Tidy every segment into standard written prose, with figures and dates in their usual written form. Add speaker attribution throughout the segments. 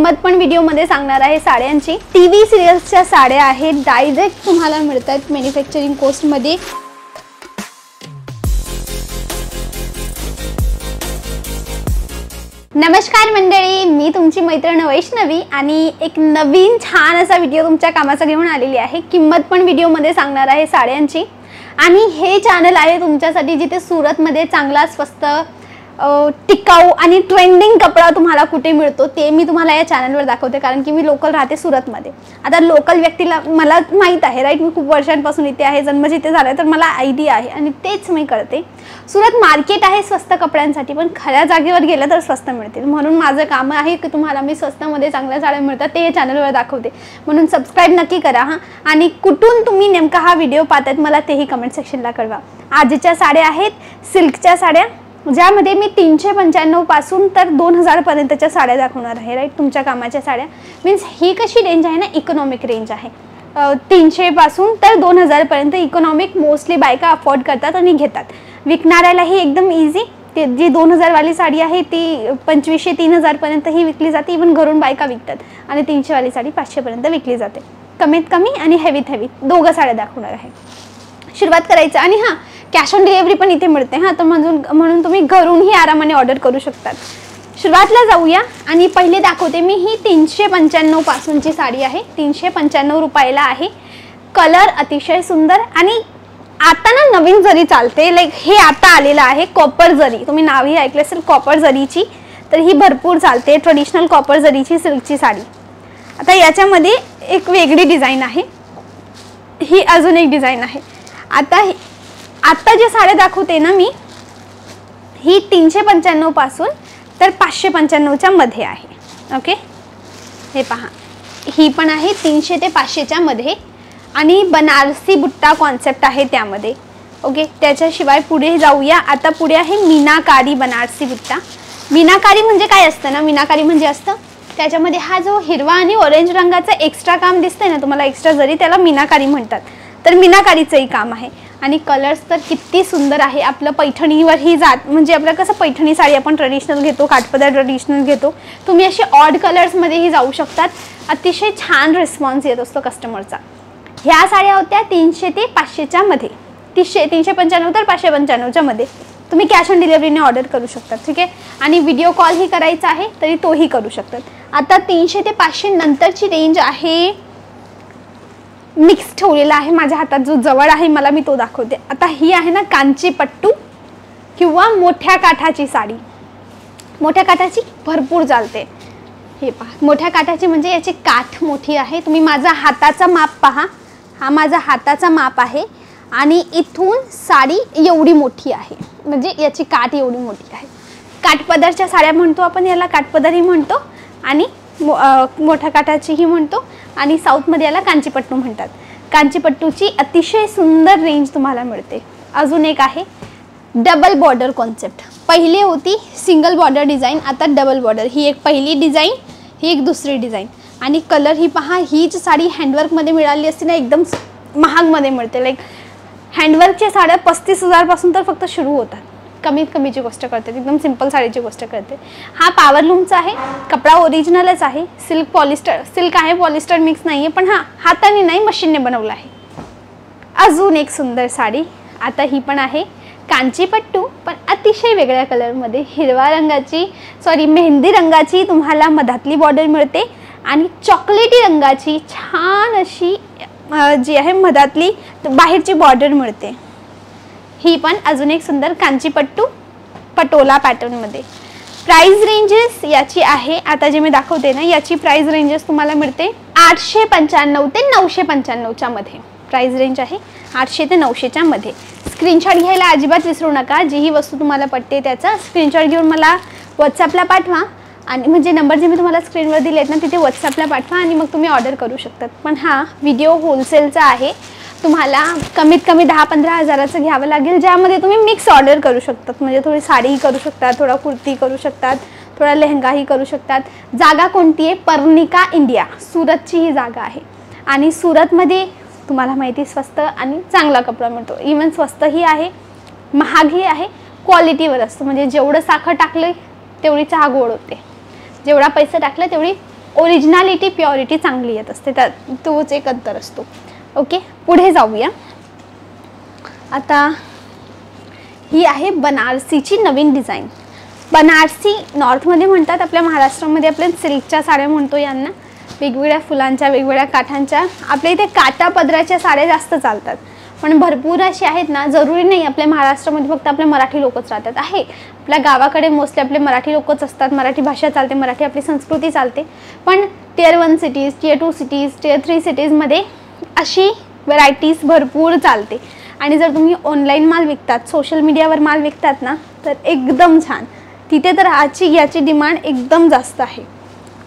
Speaker 1: किंमत पण व्हिडिओमध्ये सांगणार आहे साड्यांची। टीव्ही सिरियल्सच्या साड्या आहेत, डायरेक्ट तुम्हाला मिळतात मॅन्युफॅक्चरिंग कॉस्टमध्ये। नमस्कार मंडळी, मी तुमची मैत्रीण वैष्णवी आणि एक नवीन छान असा व्हिडिओ तुमच्या कामाचा घेऊन आलेली आहे। किंमत पण व्हिडिओमध्ये सांगणार आहे साड्यांची आणि हे चॅनल आहे तुमच्यासाठी जिथे सुरतमध्ये चांगला स्वस्त टिकाऊ आणि ट्रेंडिंग कपडा तुम्हाला कुठे मिळतो ते मी तुम्हाला या चॅनलवर दाखवते, कारण की मी लोकल राहते सुरतमध्ये। आता लोकल व्यक्तीला मला माहित आहे राईट, मी खूप वर्षांपासून इथे आहे, जन्म जिथे झाला तर मला आयडिया आहे आणि तेच मी करते। सुरत मार्केट आहे स्वस्त कपड्यांसाठी, पण खऱ्या जागेवर गेलं तर स्वस्त मिळतील, म्हणून माझं काम आहे की तुम्हाला मी स्वस्तामध्ये चांगल्या साड्या मिळतात ते चॅनलवर दाखवते। म्हणून सबस्क्राइब नक्की करा हां, आणि कुठून तुम्ही नेमका हा व्हिडिओ पाहतात मला तेही कमेंट सेक्शनला कळवा। आजच्या साड्या आहेत सिल्कच्या साड्या, ज्यामध्ये मी 395 पासून तर 2000 पर्यंतच्या साड्या दाखवणार आहे राईट। तुमच्या कामाच्या साड्या मीन्स ही कशी रेंज आहे ना, इकॉनॉमिक रेंज आहे। 300 पासून तर 2000 पर्यंत इकॉनॉमिक मोस्टली बायका अफोर्ड करतात आणि घेतात। विकणाऱ्यालाही एकदम इझी, ते जी 2000 वाली साडी आहे ती 2500-3000 पर्यंत ही विकली जाते, इवन घरून बायका विकतात, आणि 300 वाली साडी 500 पर्यंत विकली जाते। कमीत कमी आणि हेवीत हेवी दोघं साड्या दाखवणार आहे। सुरुवात करायचं, आणि हां कॅश ऑन डिलिव्हरी पण इथे मिळते हां, तर म्हणून तुम्ही घरूनही आरामाने ऑर्डर करू शकतात। सुरुवातला जाऊया आणि पहिले दाखवते मी ही 395 पासूनची साडी आहे। 395 रुपयाला आहे। कलर अतिशय सुंदर, आणि आता ना नवीन जरी चालते, लाईक हे आता आलेलं आहे कॉपर जरी, तुम्ही नावही ऐकलं असेल कॉपर जरीची, तर ही भरपूर चालते ट्रेडिशनल कॉपर जरीची सिल्कची साडी। आता याच्यामध्ये एक वेगळी डिझाईन आहे, ही अजून एक डिझाईन आहे। आता जे साड्या दाखवते ना मी, ही 395 पासून तर 595च्या मध्ये आहे। ओके, हे पहा, ही पण आहे 300 ते 500च्या मध्ये, आणि बनारसी बुट्टा कॉन्सेप्ट आहे त्यामध्ये। ओके, त्याच्याशिवाय पुढे जाऊया। आता पुढे आहे मीनाकारी बनारसी बुट्टा। मीनाकारी म्हणजे काय असतं ना, मीनाकारी म्हणजे असतं त्याच्यामध्ये हा जो हिरवा आणि ऑरेंज रंगाचा एक्स्ट्रा काम दिसतंय ना तुम्हाला, एक्स्ट्रा जरी, त्याला मीनाकारी म्हणतात। तर मीनाकारीचंही काम आहे, आणि कलर्स तर किती सुंदर आहे। आपलं पैठणीवर ही जात, म्हणजे आपलं कसं पैठणी साडी आपण ट्रेडिशनल घेतो, काठपदर ट्रेडिशनल घेतो, तुम्ही असे ऑड कलर्समध्येही जाऊ शकतात। अतिशय छान रिस्पॉन्स येत असतो कस्टमरचा। ह्या साड्या होत्या 300 ते 500च्या मध्ये, 395 तर 595च्या मध्ये। तुम्ही कॅश ऑन डिलिव्हरीने ऑर्डर करू शकता, ठीक आहे, आणि व्हिडिओ कॉलही करायचा आहे तरी तोही करू शकतात। आता 300 ते 500 नंतरची रेंज आहे, मिक्स ठेवलेला आहे माझ्या हातात, जो जवळ आहे मला मी तो दाखवते। आता ही आहे ना कांचीपट्टू किंवा मोठ्या काठाची साडी। मोठ्या काठाची भरपूर चालते, हे पहा, मोठ्या काठाची म्हणजे याची काठ मोठी आहे। तुम्ही माझा हाताचा माप पहा, हा माझा हाताचा माप आहे, आणि इथून साडी एवढी मोठी आहे, म्हणजे याची काठ एवढी मोठी आहे। काठपदरच्या साड्या म्हणतो आपण याला, काठपदरही म्हणतो, आणि मोठ्या काठाचीही म्हणतो, आणि साऊथमध्ये याला कांचीपट्टू म्हणतात। कांचीपट्टूची अतिशय सुंदर रेंज तुम्हाला मिळते। अजून एक आहे डबल बॉर्डर कॉन्सेप्ट। पहिली होती सिंगल बॉर्डर डिझाईन, आता डबल बॉर्डर। ही एक पहिली डिझाईन, ही एक दुसरी डिझाईन, आणि कलर ही पहा। हीच साडी हँडवर्कमध्ये मिळाली असते ना, एकदम महागमध्ये मिळते। लाईक हँडवर्कच्या साड्या 35,000 पासून तर फक्त सुरू होतात, कमीत कमीची गोष्ट करते, एकदम सिंपल साडीची गोष्ट करते। हा पॉवरलूमचा आहे, कपडा ओरिजिनलच आहे, सिल्क पॉलिस्टर, सिल्क आहे, पॉलिस्टर मिक्स नाही आहे, पण हा हाताने नाही मशीनने बनवला आहे। अजून एक सुंदर साडी, आता ही पण आहे कांचीपट्टू, पण अतिशय वेगळ्या कलरमध्ये, हिरवा रंगाची, सॉरी मेहंदी रंगाची तुम्हाला मधातली बॉर्डर मिळते, आणि चॉकलेटी रंगाची छान अशी जी आहे मधातली बाहेरची बॉर्डर मिळते। ही पण अजून एक सुंदर कांचीपट्टू पटोला पॅटर्नमध्ये। प्राइस रेंजेस याची आहे, आता जे मी दाखवते ना याची प्राइस रेंजेस तुम्हाला मिळते 895 ते 995च्या मध्ये प्राइस रेंज आहे, 800 ते 900च्या मध्ये। स्क्रीनशॉट घ्यायला अजिबात विसरू नका, जी ही वस्तू तुम्हाला पटते त्याचा स्क्रीनशॉट घेऊन मला व्हॉट्सअपला पाठवा, आणि म्हणजे नंबर जे मी तुम्हाला स्क्रीनवर दिले आहेत ना तिथे व्हॉट्सअपला पाठवा, आणि मग तुम्ही ऑर्डर करू शकतात। पण हा व्हिडिओ होलसेलचा आहे, तुम्हाला कमीत कमी 10-15 हजाराचं घ्यावं लागेल, ज्यामध्ये तुम्ही मिक्स ऑर्डर करू शकतात, म्हणजे थोडी साडीही करू शकतात, थोडा कुर्ती करू शकतात, थोडा लेहंगाही करू शकतात। जागा कोणती आहे? पर्निका इंडिया, सुरतची ही जागा आहे, आणि सुरतमध्ये तुम्हाला माहिती स्वस्त आणि चांगला कपडा मिळतो। इवन स्वस्तही आहे, महागही आहे, क्वालिटीवर असतो, म्हणजे जेवढं साखर टाकलं तेवढी चहा गोड होते, जेवढा पैसा टाकला तेवढी ओरिजिनॅलिटी प्युरिटी चांगली येत असते, त्यात तोच एक अंतर असतो. ओके, पुढे जाऊया. आता ही आहे बनारसीची नवीन डिझाईन. बनारसी नॉर्थमध्ये म्हणतात, आपल्या महाराष्ट्रामध्ये आपण सिल्कच्या साड्या म्हणतो यांना. वेगवेगळ्या फुलांच्या, वेगवेगळ्या काठांच्या. आपल्या इथे काटा पदराच्या साड्या जास्त चालतात, पण भरपूर अशी आहेत ना. जरुरी नाही आपल्या महाराष्ट्रामध्ये फक्त आपले मराठी लोकच राहतात. आहे आपल्या गावाकडे मोस्टली आपले मराठी लोकच असतात, मराठी भाषा चालते, मराठी आपली संस्कृती चालते. पण Tier 1 cities, Tier 2 cities, Tier 3 सिटीजमध्ये अशी व्हरायटीज भरपूर चालते. आणि जर तुम्ही ऑनलाईन माल विकतात, सोशल मीडियावर माल विकतात ना, तर एकदम छान. तिथे तर याची डिमांड एकदम जास्त आहे.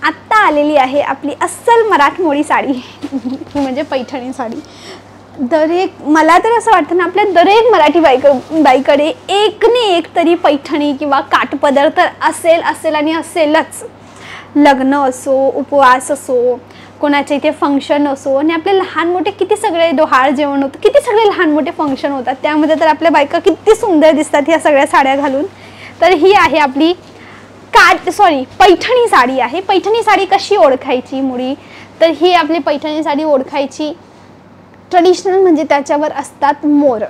Speaker 1: आत्ता आलेली आहे आपली अस्सल मराठमोळी साडी म्हणजे पैठणी साडी. मला तर असं वाटतं ना, आपल्या दरेक मराठी बाईकडे एक ने एक तरी पैठणी किंवा काठपदर तर असेल आणि असेलच. लग्न असो, उपवास असो, कोणाच्या इथे फंक्शन असो, आणि आपले लहान मोठे किती सगळे डोहाळ जेवण होतं, किती सगळे लहान मोठे फंक्शन होतात, त्यामध्ये तर आपल्या बायका किती सुंदर दिसतात ह्या सगळ्या साड्या घालून. तर ही आहे आपली पैठणी साडी आहे. पैठणी साडी कशी ओळखायची मुळी, तर ही आपली पैठणी साडी ओळखायची ट्रेडिशनल म्हणजे त्याच्यावर असतात मोर.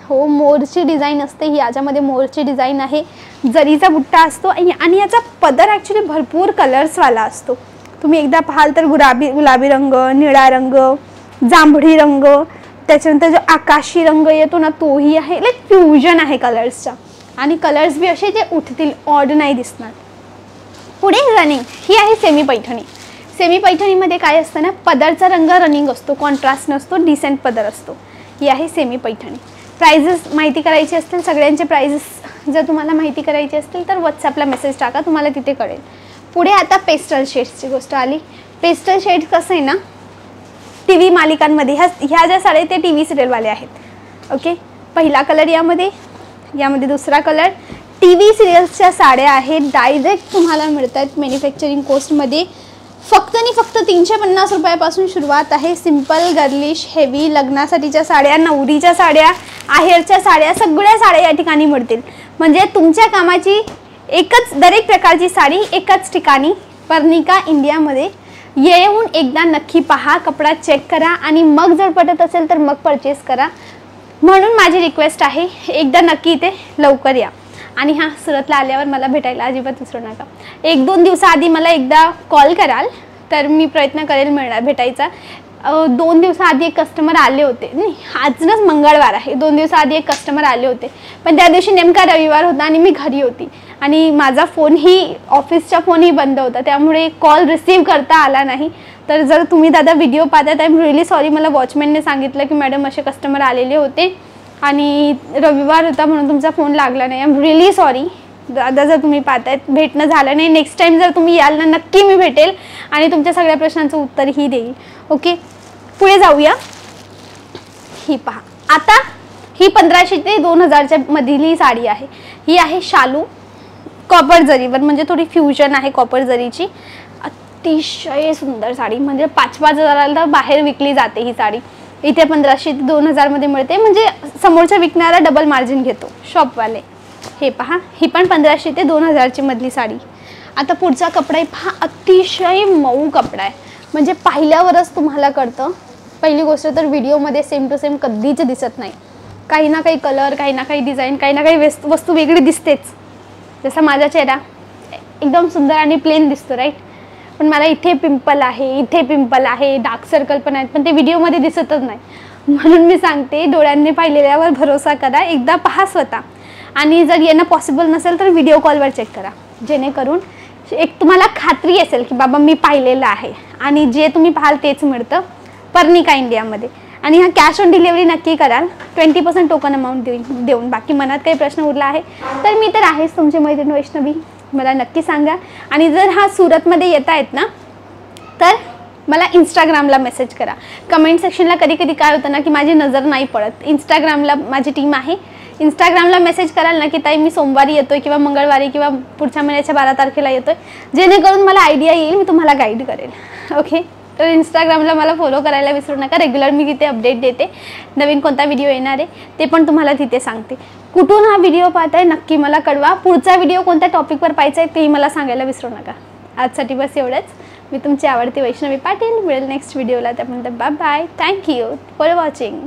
Speaker 1: हो, मोरची डिझाईन असते. ही याच्यामध्ये मोरची डिझाईन आहे. जरीचा बुट्टा असतो आणि याचा पदर ॲक्च्युली भरपूर कलर्सवाला असतो. तुम्ही एकदा पाहाल तर गुलाबी रंग, निळा रंग, जांभळी रंग, त्याच्यानंतर जो आकाशी रंग येतो ना तोही आहे. लाईक फ्युजन आहे कलर्सचा, आणि कलर्स बी असे जे उठतील, ऑड नाही दिसणार. पुढे रनिंग ही आहे सेमी पैठणी. सेमी पैठणीमध्ये काय असतं ना, पदरचा रंग रनिंग असतो, कॉन्ट्रास्ट नसतो, डिसेंट पदर असतो. ही आहे सेमी पैठणी. प्राइजेस माहिती करायची असतील, सगळ्यांचे प्राइजेस जर तुम्हाला माहिती करायची असतील तर व्हॉट्सअपला मेसेज टाका, तुम्हाला तिथे कळेल. पुढे आता पेस्टल शेड्सची गोष्ट आली. पेस्टल शेड्स कसं आहे ना, टी व्ही मालिकांमध्ये ह्या ज्या साड्या ते टी व्ही सिरियलवाले आहेत. ओके, पहिला कलर यामध्ये दुसरा कलर. टी व्ही सिरियल्सच्या साड्या आहेत, डायरेक्ट तुम्हाला मिळत आहेत मॅन्युफॅक्चरिंग कॉस्टमध्ये. फक्त आणि फक्त 350 रुपयापासून सुरुवात आहे. सिम्पल, गर्लिश, हेवी, लग्नासाठीच्या साड्या, नवरीच्या साड्या, आहेरच्या साड्या, सगळ्या साड्या या ठिकाणी मिळतील. म्हणजे तुमच्या कामाची दरेक प्रकारची साडी एकाच ठिकाणी, पर्निका इंडियामध्ये येऊन एकदा नक्की पहा, कपडा चेक करा, आणि मग जर पटत असेल तर मग परचेस करा. म्हणून माझी रिक्वेस्ट आहे, एकदा नक्की इथे लवकर या. आणि हां, सुरतला आल्यावर मला भेटायला अजिबात विसरू नका. 1-2 दिवसाआधी मला एकदा कॉल कराल तर मी प्रयत्न करेल भेटायचा. 2 दिवसाआधी एक कस्टमर आले होते, नाही आजच मंगळवार आहे, 2 दिवसाआधी एक कस्टमर आले होते, पण त्या दिवशी नेमका रविवार होता आणि मी घरी होती, आणि माझा फोनही, ऑफिसचा फोनही बंद होता, त्यामुळे कॉल रिसीव्ह करता आला नाही. तर जर तुम्ही दादा व्हिडिओ पाहता तर आय एम रिअली सॉरी. मला वॉचमॅनने सांगितलं की मॅडम असे कस्टमर आलेले होते आणि रविवार होता म्हणून तुमचा फोन लागला नाही. आय एम रिअली सॉरी दादा, जर तुम्ही पाहतायत भेटणं झालं नाही. नेक्स्ट टाइम जर तुम्ही याल ना, नक्की मी भेटेल आणि तुमच्या सगळ्या प्रश्नांचं उत्तरही देईल. ओके, पुढे जाऊया. ही पहा, आता ही 1500 ते 2000च्या मधली साडी आहे. ही आहे शालू कॉपर जरीवर, म्हणजे थोडी फ्युजन आहे कॉपर जरीची. अतिशय सुंदर साडी, म्हणजे 5-5 हजाराला बाहेर विकली जाते ही साडी. इथे 1500 ते 2000 मध्ये मिळते, म्हणजे समोरच्या विकणारा डबल मार्जिन घेतो शॉपवाले. हे पहा, ही पण 1500 ते 2000ची मधली साडी. आता पुढचा कपडा पहा, अतिशय मऊ कपडा आहे, म्हणजे पाहिल्यावरच तुम्हाला कळतं. पहिली गोष्ट तर व्हिडिओमध्ये सेम टू सेम कधीच दिसत नाही. काही ना काही कलर, काही ना काही डिझाईन, काही ना काही वस्तू वेगळी दिसतेच. जसा माझा चेहरा एकदम सुंदर आणि प्लेन दिसतो, राईट, पण मला इथे पिंपल आहे, इथे पिंपल आहे, डार्क सर्कल पण आहेत, पण ते व्हिडिओमध्ये दिसतच नाही. म्हणून मी सांगते, डोळ्यांनी पाहिलेल्यावर भरोसा करा, एकदा पहा स्वतः. आणि जर येणं पॉसिबल नसेल तर व्हिडिओ कॉलवर चेक करा, जेणेकरून एक तुम्हाला खात्री असेल की बाबा मी पाहिलेलं आहे आणि जे तुम्ही पाहाल तेच मिळतं पर्निका इंडियामध्ये. आणि हा कॅश ऑन डिलिव्हरी नक्की कराल, 20% टोकन अमाऊंट देऊन. बाकी मनात काही प्रश्न उरला आहे तर मी तर आहेच तुमची मैत्रीण वैष्णवी, मला नक्की सांगा. आणि जर हा सुरतमध्ये येत आहेत ना तर मला इंस्टाग्रामला मेसेज करा. कमेंट सेक्शनला कधी कधी काय होतं ना की माझी नजर नाही पडत. इंस्टाग्रामला माझी टीम आहे, इंस्टाग्रामला मेसेज कराल ना की ताई मी सोमवारी येतोय किंवा मंगळवारी किंवा पुढच्या महिन्याच्या 12 तारखेला येतोय, जेणेकरून मला आयडिया येईल, मी तुम्हाला गाईड करेल. ओके, तर इंस्टाग्रामला मला फॉलो करायला विसरू नका. रेग्युलर मी तिथे अपडेट देते, नवीन कोणता व्हिडिओ येणार आहे ते पण तुम्हाला तिथे सांगते. कुठून हा व्हिडिओ पाहताय नक्की मला कळवा. पुढचा व्हिडिओ कोणत्या टॉपिकवर पाहायचा आहे तेही मला सांगायला विसरू नका. आजसाठी बस एवढंच. मी तुमची आवडती वैष्णवी पाटील. मिळेल नेक्स्ट व्हिडिओला. त्यापर्यंत bye bye. Thank you for watching.